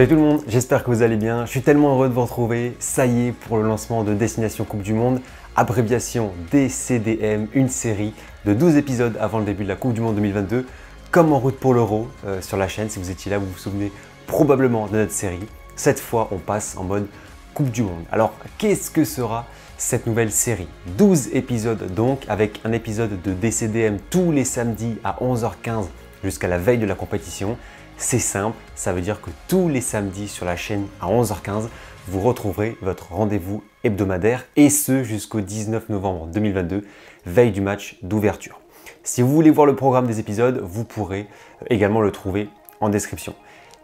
Salut tout le monde, j'espère que vous allez bien. Je suis tellement heureux de vous retrouver. Ça y est pour le lancement de Destination Coupe du Monde, abréviation DCDM, une série de 12 épisodes avant le début de la Coupe du Monde 2022, comme en route pour l'Euro sur la chaîne. Si vous étiez là, vous vous souvenez probablement de notre série. Cette fois, on passe en mode Coupe du Monde. Alors, qu'est-ce que sera cette nouvelle série? 12 épisodes donc, avec un épisode de DCDM tous les samedis à 11h15 jusqu'à la veille de la compétition. C'est simple, ça veut dire que tous les samedis sur la chaîne à 11h15, vous retrouverez votre rendez-vous hebdomadaire et ce jusqu'au 19 novembre 2022, veille du match d'ouverture. Si vous voulez voir le programme des épisodes, vous pourrez également le trouver en description.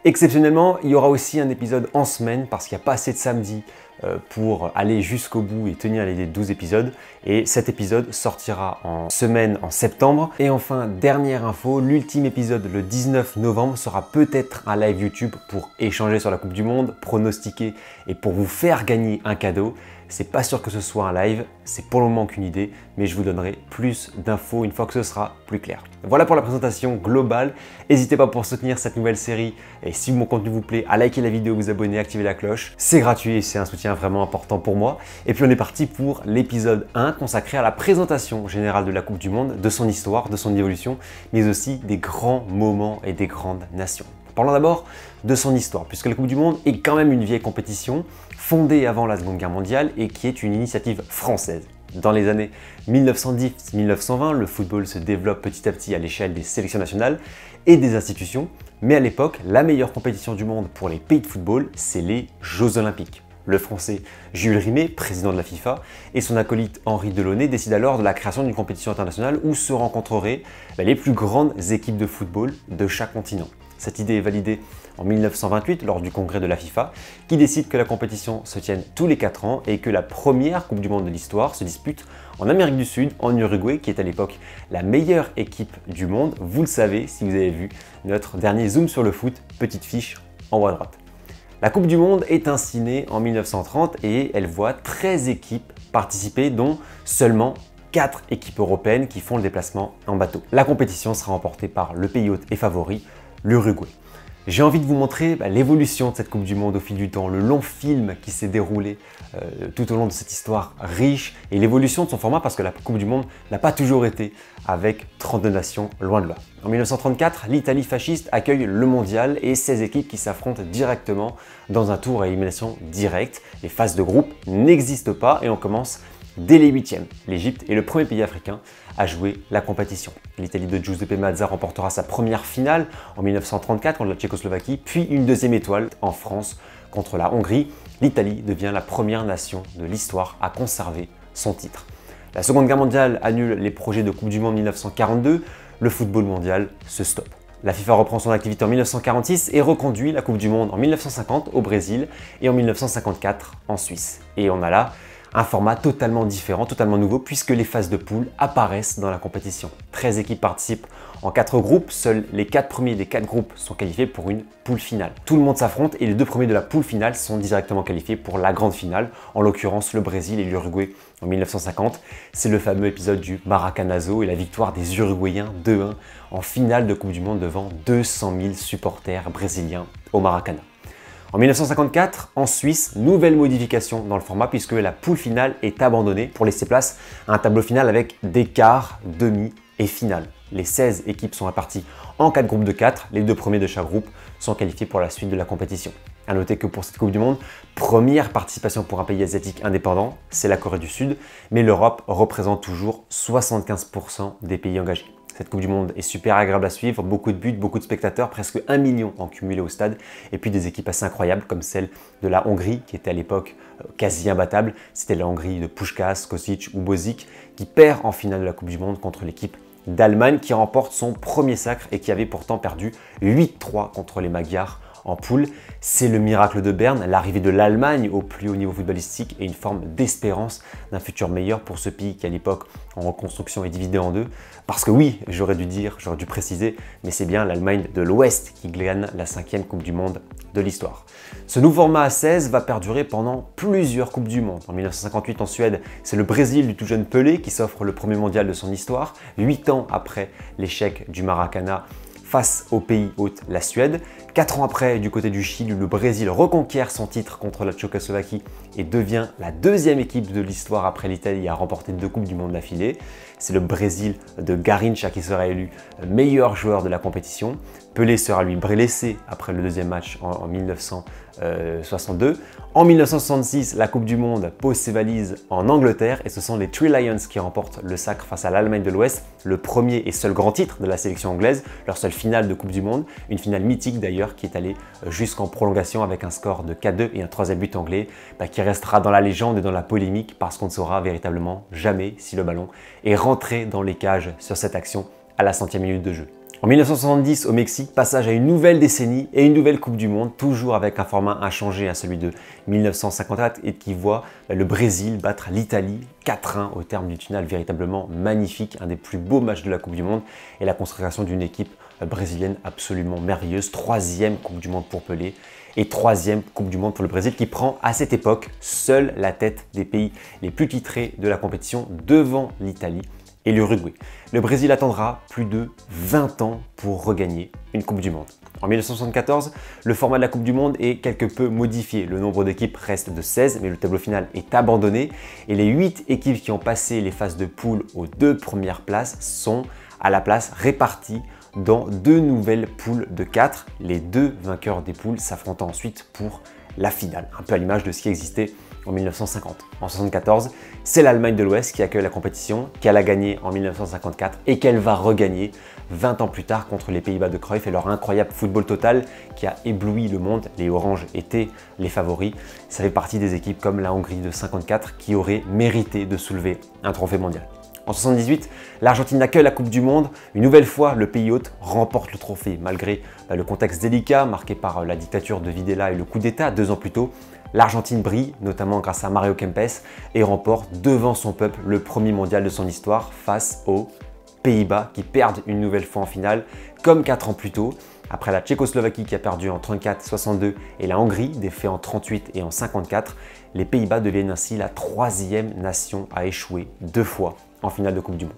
Exceptionnellement, il y aura aussi un épisode en semaine parce qu'il n'y a pas assez de samedi pour aller jusqu'au bout et tenir les 12 épisodes. Et cet épisode sortira en semaine en septembre. Et enfin, dernière info, l'ultime épisode le 19 novembre sera peut-être un live YouTube pour échanger sur la Coupe du Monde, pronostiquer et pour vous faire gagner un cadeau. C'est pas sûr que ce soit un live, c'est pour le moment qu'une idée, mais je vous donnerai plus d'infos une fois que ce sera plus clair. Voilà pour la présentation globale. N'hésitez pas pour soutenir cette nouvelle série et si mon contenu vous plaît, à liker la vidéo, vous abonner, activer la cloche. C'est gratuit et c'est un soutien vraiment important pour moi. Et puis on est parti pour l'épisode 1 consacré à la présentation générale de la Coupe du Monde, de son histoire, de son évolution, mais aussi des grands moments et des grandes nations. Parlons d'abord de son histoire, puisque la Coupe du Monde est quand même une vieille compétition, fondée avant la Seconde Guerre mondiale et qui est une initiative française. Dans les années 1910-1920, le football se développe petit à petit à l'échelle des sélections nationales et des institutions, mais à l'époque, la meilleure compétition du monde pour les pays de football, c'est les Jeux Olympiques. Le Français Jules Rimet, président de la FIFA, et son acolyte Henri Delaunay décident alors de la création d'une compétition internationale où se rencontreraient les plus grandes équipes de football de chaque continent. Cette idée est validée en 1928 lors du congrès de la FIFA qui décide que la compétition se tienne tous les 4 ans et que la première Coupe du Monde de l'histoire se dispute en Amérique du Sud, en Uruguay, qui est à l'époque la meilleure équipe du monde. Vous le savez si vous avez vu notre dernier Zoom sur le foot, petite fiche en haut à droite. La Coupe du Monde est ainsi née en 1930 et elle voit 13 équipes participer, dont seulement 4 équipes européennes qui font le déplacement en bateau. La compétition sera remportée par le pays hôte et favori, l'Uruguay. J'ai envie de vous montrer l'évolution de cette Coupe du Monde au fil du temps, le long film qui s'est déroulé tout au long de cette histoire riche et l'évolution de son format parce que la Coupe du Monde n'a pas toujours été avec 32 nations, loin de là. En 1934, l'Italie fasciste accueille le mondial et 16 équipes qui s'affrontent directement dans un tour à élimination directe. Les phases de groupe n'existent pas et on commence dès les 8e. L'Égypte est le premier pays africain à jouer la compétition. L'Italie de Giuseppe Meazza remportera sa première finale en 1934 contre la Tchécoslovaquie, puis une deuxième étoile en France contre la Hongrie. L'Italie devient la première nation de l'histoire à conserver son titre. La Seconde Guerre mondiale annule les projets de Coupe du Monde 1942. Le football mondial se stoppe. La FIFA reprend son activité en 1946 et reconduit la Coupe du Monde en 1950 au Brésil et en 1954 en Suisse. Et on a là un format totalement différent, totalement nouveau, puisque les phases de poule apparaissent dans la compétition. 13 équipes participent en 4 groupes, seuls les 4 premiers des 4 groupes sont qualifiés pour une poule finale. Tout le monde s'affronte et les 2 premiers de la poule finale sont directement qualifiés pour la grande finale, en l'occurrence le Brésil et l'Uruguay en 1950. C'est le fameux épisode du Maracanazo et la victoire des Uruguayens 2-1 en finale de Coupe du Monde devant 200 000 supporters brésiliens au Maracana. En 1954, en Suisse, nouvelle modification dans le format puisque la poule finale est abandonnée pour laisser place à un tableau final avec des quarts, demi et finale. Les 16 équipes sont réparties en 4 groupes de 4, les 2 premiers de chaque groupe sont qualifiés pour la suite de la compétition. A noter que pour cette Coupe du Monde, première participation pour un pays asiatique indépendant, c'est la Corée du Sud, mais l'Europe représente toujours 75% des pays engagés. Cette Coupe du Monde est super agréable à suivre, beaucoup de buts, beaucoup de spectateurs, presque 1 million en cumulé au stade, et puis des équipes assez incroyables comme celle de la Hongrie, qui était à l'époque quasi imbattable. C'était la Hongrie de Puskás, Kosic ou Božič, qui perd en finale de la Coupe du Monde contre l'équipe d'Allemagne, qui remporte son premier sacre et qui avait pourtant perdu 8-3 contre les Magyars en poule. C'est le miracle de Berne, l'arrivée de l'Allemagne au plus haut niveau footballistique et une forme d'espérance d'un futur meilleur pour ce pays qui à l'époque en reconstruction est divisé en 2. Parce que oui, j'aurais dû préciser, mais c'est bien l'Allemagne de l'Ouest qui gagne la 5e Coupe du Monde de l'histoire. Ce nouveau format à 16 va perdurer pendant plusieurs Coupes du Monde. En 1958 en Suède, c'est le Brésil du tout jeune Pelé qui s'offre le premier mondial de son histoire, 8 ans après l'échec du Maracana face au pays hôte, la Suède. 4 ans après, du côté du Chili, le Brésil reconquiert son titre contre la Tchécoslovaquie et devient la deuxième équipe de l'histoire après l'Italie à remporter 2 Coupes du Monde d'affilée. C'est le Brésil de Garrincha qui sera élu meilleur joueur de la compétition. Pelé sera lui blessé après le deuxième match en 1962. En 1966, la Coupe du Monde pose ses valises en Angleterre et ce sont les Three Lions qui remportent le sacre face à l'Allemagne de l'Ouest, le premier et seul grand titre de la sélection anglaise, leur seule finale de Coupe du Monde, une finale mythique d'ailleurs qui est allée jusqu'en prolongation avec un score de 4-2 et un 3e but anglais qui restera dans la légende et dans la polémique parce qu'on ne saura véritablement jamais si le ballon est rentré dans les cages sur cette action à la 100e minute de jeu. En 1970, au Mexique, passage à une nouvelle décennie et une nouvelle Coupe du Monde, toujours avec un format inchangé à celui de 1954 et qui voit le Brésil battre l'Italie 4-1 au terme d'une finale véritablement magnifique, un des plus beaux matchs de la Coupe du Monde et la consécration d'une équipe brésilienne absolument merveilleuse. 3e Coupe du Monde pour Pelé et 3e Coupe du Monde pour le Brésil qui prend à cette époque seule la tête des pays les plus titrés de la compétition devant l'Italie et l'Uruguay. Le Brésil attendra plus de 20 ans pour regagner une Coupe du Monde. En 1974, le format de la Coupe du Monde est quelque peu modifié. Le nombre d'équipes reste de 16, mais le tableau final est abandonné et les 8 équipes qui ont passé les phases de poule aux 2 premières places sont à la place réparties dans 2 nouvelles poules de 4, les 2 vainqueurs des poules s'affrontant ensuite pour la finale, un peu à l'image de ce qui existait en 1950. En 1974, c'est l'Allemagne de l'Ouest qui accueille la compétition, qu'elle a gagnée en 1954 et qu'elle va regagner 20 ans plus tard contre les Pays-Bas de Cruyff et leur incroyable football total qui a ébloui le monde. Les Oranges étaient les favoris. Ça fait partie des équipes comme la Hongrie de 54 qui auraient mérité de soulever un trophée mondial. En 1978, l'Argentine accueille la Coupe du Monde. Une nouvelle fois, le pays hôte remporte le trophée. Malgré le contexte délicat marqué par la dictature de Videla et le coup d'État 2 ans plus tôt, l'Argentine brille, notamment grâce à Mario Kempes, et remporte devant son peuple le premier mondial de son histoire face aux Pays-Bas qui perdent une nouvelle fois en finale, comme 4 ans plus tôt. Après la Tchécoslovaquie qui a perdu en 34, 62 et la Hongrie, défait en 38 et en 54, les Pays-Bas deviennent ainsi la 3e nation à échouer 2 fois en finale de Coupe du Monde.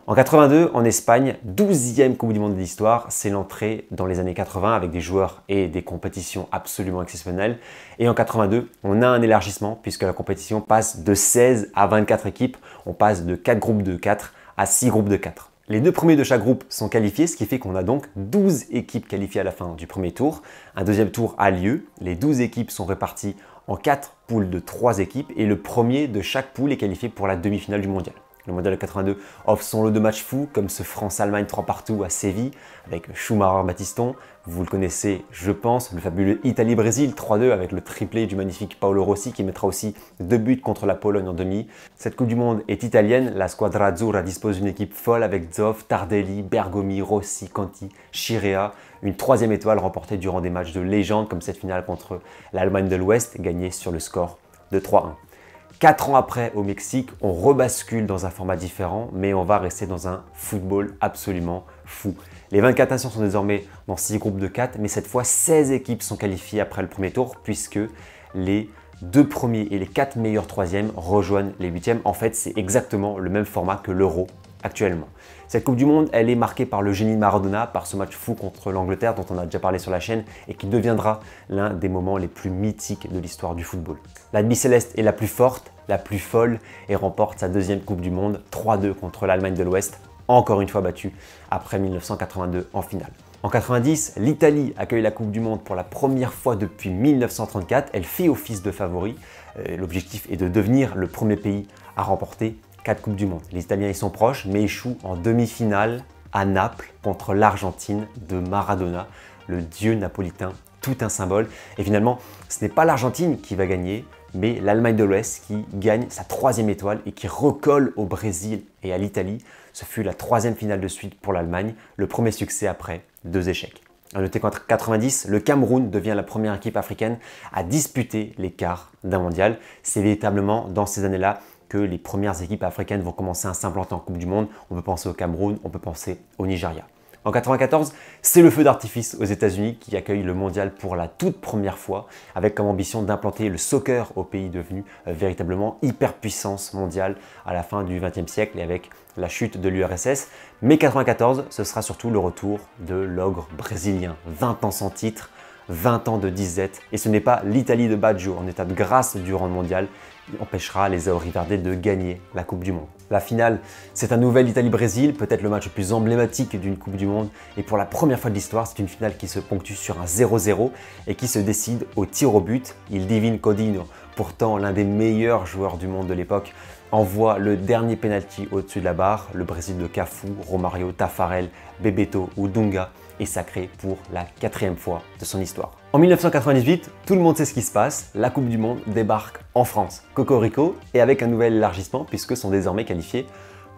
En 82, en Espagne, 12e Coupe du Monde de l'histoire, c'est l'entrée dans les années 80 avec des joueurs et des compétitions absolument exceptionnelles. Et en 82, on a un élargissement puisque la compétition passe de 16 à 24 équipes. On passe de 4 groupes de 4 à 6 groupes de 4. Les 2 premiers de chaque groupe sont qualifiés, ce qui fait qu'on a donc 12 équipes qualifiées à la fin du premier tour. Un deuxième tour a lieu. Les 12 équipes sont réparties en 4 poules de 3 équipes et le premier de chaque poule est qualifié pour la demi-finale du mondial. Le mondial de 82 offre son lot de matchs fous comme ce France-Allemagne 3-partout à Séville avec Schumacher-Battiston. Vous le connaissez, je pense, le fabuleux Italie-Brésil 3-2 avec le triplé du magnifique Paolo Rossi qui mettra aussi 2 buts contre la Pologne en demi. Cette Coupe du Monde est italienne. La Squadra Azzurra dispose d'une équipe folle avec Zoff, Tardelli, Bergomi, Rossi, Conti, Chirea. Une 3e étoile remportée durant des matchs de légende comme cette finale contre l'Allemagne de l'Ouest gagnée sur le score de 3-1. 4 ans après, au Mexique, on rebascule dans un format différent, mais on va rester dans un football absolument fou. Les 24 nations sont désormais dans 6 groupes de 4, mais cette fois, 16 équipes sont qualifiées après le premier tour, puisque les 2 premiers et les 4 meilleurs 3e rejoignent les 8e. En fait, c'est exactement le même format que l'Euro actuellement. Cette Coupe du Monde, elle est marquée par le génie de Maradona, par ce match fou contre l'Angleterre dont on a déjà parlé sur la chaîne et qui deviendra l'un des moments les plus mythiques de l'histoire du football. La Bicéleste est la plus forte, la plus folle et remporte sa 2e Coupe du Monde 3-2 contre l'Allemagne de l'Ouest, encore une fois battue après 1982 en finale. En 90, l'Italie accueille la Coupe du Monde pour la première fois depuis 1934. Elle fait office de favori. L'objectif est de devenir le premier pays à remporter 4 Coupes du Monde. Les Italiens y sont proches, mais échouent en demi-finale à Naples contre l'Argentine de Maradona, le dieu napolitain, tout un symbole. Et finalement, ce n'est pas l'Argentine qui va gagner, mais l'Allemagne de l'Ouest qui gagne sa 3e étoile et qui recolle au Brésil et à l'Italie. Ce fut la 3e finale de suite pour l'Allemagne, le premier succès après 2 échecs. À noter qu'en 90, le Cameroun devient la première équipe africaine à disputer les quarts d'un mondial. C'est véritablement dans ces années-là que les premières équipes africaines vont commencer à s'implanter en Coupe du Monde. On peut penser au Cameroun, on peut penser au Nigeria. En 94, c'est le feu d'artifice aux États-Unis qui accueille le mondial pour la toute première fois, avec comme ambition d'implanter le soccer au pays devenu véritablement hyperpuissance mondiale à la fin du XXe siècle et avec la chute de l'URSS. Mais 94, ce sera surtout le retour de l'ogre brésilien. 20 ans sans titre, 20 ans de disette. Et ce n'est pas l'Italie de Baggio en état de grâce durant le mondial qui empêchera les Auriverdés de gagner la Coupe du Monde. La finale, c'est un nouvel Italie-Brésil, peut-être le match le plus emblématique d'une Coupe du Monde. Et pour la première fois de l'histoire, c'est une finale qui se ponctue sur un 0-0 et qui se décide au tir au but. Il Divin Codino, pourtant l'un des meilleurs joueurs du monde de l'époque, envoie le dernier penalty au-dessus de la barre. Le Brésil de Cafu, Romario, Tafarel, Bebeto ou Dunga est sacré pour la 4e fois de son histoire. En 1998, tout le monde sait ce qui se passe, la Coupe du Monde débarque en France. Cocorico, et avec un nouvel élargissement puisque sont désormais qualifiées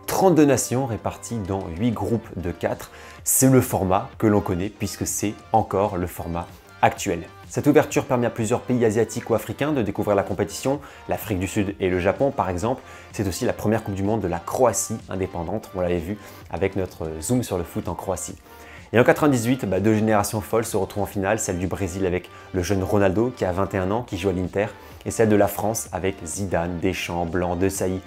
32 nations réparties dans 8 groupes de 4. C'est le format que l'on connaît puisque c'est encore le format actuel. Cette ouverture permet à plusieurs pays asiatiques ou africains de découvrir la compétition, l'Afrique du Sud et le Japon par exemple. C'est aussi la première Coupe du Monde de la Croatie indépendante, on l'avait vu avec notre zoom sur le foot en Croatie. Et en 98, deux générations folles se retrouvent en finale, celle du Brésil avec le jeune Ronaldo qui a 21 ans, qui joue à l'Inter, et celle de la France avec Zidane, Deschamps, Blanc, Desailly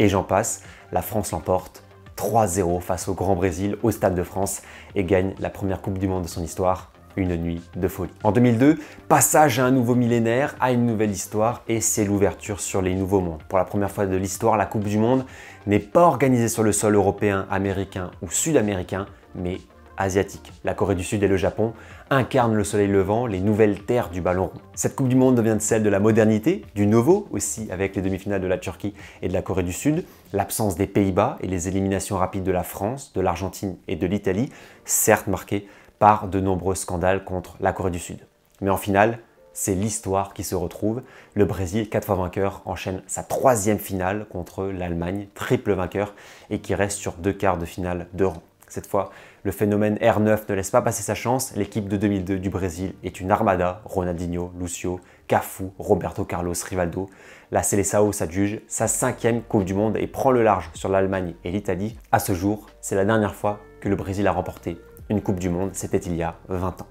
et j'en passe. La France l'emporte 3-0 face au Grand Brésil au Stade de France et gagne la première Coupe du Monde de son histoire. Une nuit de folie. En 2002, passage à un nouveau millénaire, à une nouvelle histoire et c'est l'ouverture sur les nouveaux mondes. Pour la première fois de l'histoire, la Coupe du Monde n'est pas organisée sur le sol européen, américain ou sud-américain, mais asiatique. La Corée du Sud et le Japon incarnent le soleil levant, les nouvelles terres du ballon rond. Cette Coupe du Monde devient celle de la modernité, du nouveau aussi avec les demi-finales de la Turquie et de la Corée du Sud, l'absence des Pays-Bas et les éliminations rapides de la France, de l'Argentine et de l'Italie, certes marquées par de nombreux scandales contre la Corée du Sud. Mais en finale, c'est l'histoire qui se retrouve. Le Brésil, 4 fois vainqueur, enchaîne sa 3e finale contre l'Allemagne, triple vainqueur, et qui reste sur 2 quarts de finale de rang. Cette fois, le phénomène R9 ne laisse pas passer sa chance. L'équipe de 2002 du Brésil est une armada. Ronaldinho, Lucio, Cafu, Roberto Carlos, Rivaldo. La Seleção s'adjuge sa 5e Coupe du Monde et prend le large sur l'Allemagne et l'Italie. À ce jour, c'est la dernière fois que le Brésil a remporté une Coupe du Monde. C'était il y a 20 ans.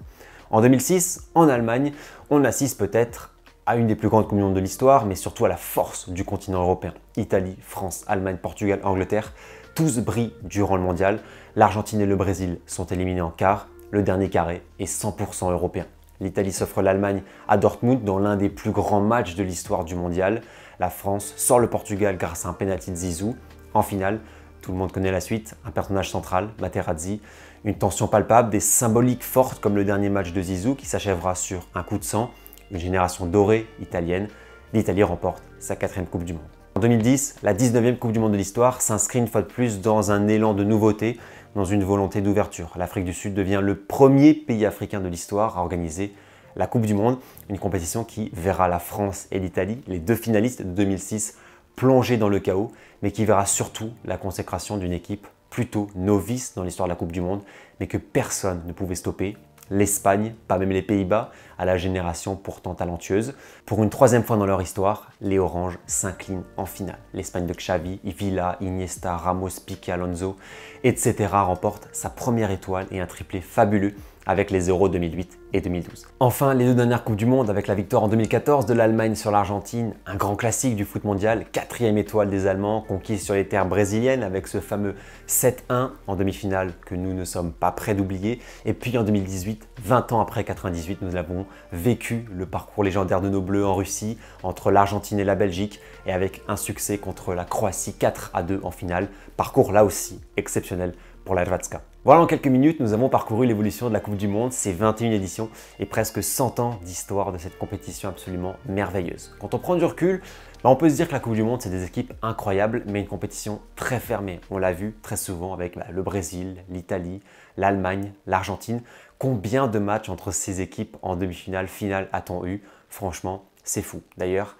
En 2006, en Allemagne, on assiste peut-être à une des plus grandes Coupes du Monde de l'histoire, mais surtout à la force du continent européen. Italie, France, Allemagne, Portugal, Angleterre, tous brillent durant le mondial. L'Argentine et le Brésil sont éliminés en quart. Le dernier carré est 100% européen. L'Italie s'offre l'Allemagne à Dortmund dans l'un des plus grands matchs de l'histoire du mondial. La France sort le Portugal grâce à un penalty de Zizou. En finale, tout le monde connaît la suite, un personnage central, Materazzi, une tension palpable, des symboliques fortes comme le dernier match de Zizou qui s'achèvera sur un coup de sang, une génération dorée italienne. L'Italie remporte sa 4e Coupe du Monde. En 2010, la 19e Coupe du Monde de l'histoire s'inscrit une fois de plus dans un élan de nouveauté, dans une volonté d'ouverture. L'Afrique du Sud devient le premier pays africain de l'histoire à organiser la Coupe du Monde, une compétition qui verra la France et l'Italie, les 2 finalistes de 2006, plongés dans le chaos, mais qui verra surtout la consécration d'une équipe plutôt novice dans l'histoire de la Coupe du Monde, mais que personne ne pouvait stopper. L'Espagne, pas même les Pays-Bas, à la génération pourtant talentueuse. Pour une 3e fois dans leur histoire, les Oranges s'inclinent en finale. L'Espagne de Xavi, Villa, Iniesta, Ramos, Piqué, Alonso, etc. remporte sa première étoile et un triplé fabuleux avec les Euros 2008 et 2012. Enfin, les 2 dernières Coupes du Monde avec la victoire en 2014 de l'Allemagne sur l'Argentine, un grand classique du foot mondial, 4e étoile des Allemands, conquise sur les terres brésiliennes avec ce fameux 7-1 en demi-finale que nous ne sommes pas prêts d'oublier. Et puis en 2018, 20 ans après 98, nous avons vécu le parcours légendaire de nos Bleus en Russie, entre l'Argentine et la Belgique, et avec un succès contre la Croatie 4-2 en finale. Parcours là aussi exceptionnel pour la Hrvatska. Voilà, en quelques minutes, nous avons parcouru l'évolution de la Coupe du Monde, ses 21 éditions et presque 100 ans d'histoire de cette compétition absolument merveilleuse. Quand on prend du recul, on peut se dire que la Coupe du Monde, c'est des équipes incroyables, mais une compétition très fermée. On l'a vu très souvent avec le Brésil, l'Italie, l'Allemagne, l'Argentine. Combien de matchs entre ces équipes en demi-finale, finale a-t-on eu? Franchement, c'est fou. D'ailleurs,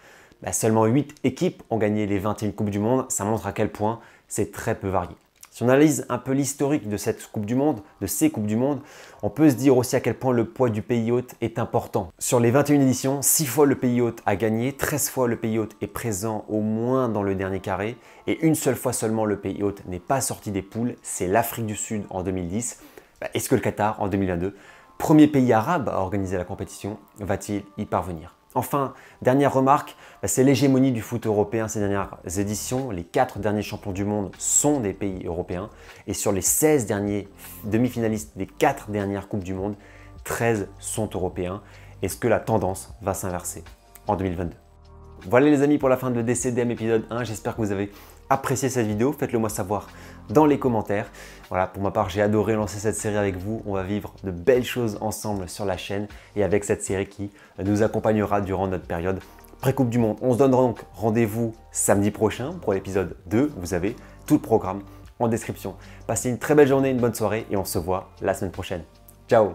seulement 8 équipes ont gagné les 21 Coupes du Monde. Ça montre à quel point c'est très peu varié. Si on analyse un peu l'historique de cette Coupe du Monde, de ces Coupes du Monde, on peut se dire aussi à quel point le poids du pays hôte est important. Sur les 21 éditions, 6 fois le pays hôte a gagné, 13 fois le pays hôte est présent au moins dans le dernier carré et une seule fois seulement le pays hôte n'est pas sorti des poules, c'est l'Afrique du Sud en 2010. Est-ce que le Qatar, en 2022, premier pays arabe à organiser la compétition, va-t-il y parvenir? Enfin, dernière remarque, c'est l'hégémonie du foot européen ces dernières éditions. Les 4 derniers champions du monde sont des pays européens. Et sur les 16 derniers demi-finalistes des 4 dernières Coupes du Monde, 13 sont européens. Est-ce que la tendance va s'inverser en 2022? Voilà les amis pour la fin de DCDM épisode 1. J'espère que vous avez apprécié cette vidéo. Faites-le moi savoir dans les commentaires. Voilà, pour ma part, j'ai adoré lancer cette série avec vous. On va vivre de belles choses ensemble sur la chaîne et avec cette série qui nous accompagnera durant notre période pré-Coupe du Monde. On se donne donc rendez-vous samedi prochain pour l'épisode 2. Vous avez tout le programme en description. Passez une très belle journée, une bonne soirée et on se voit la semaine prochaine. Ciao!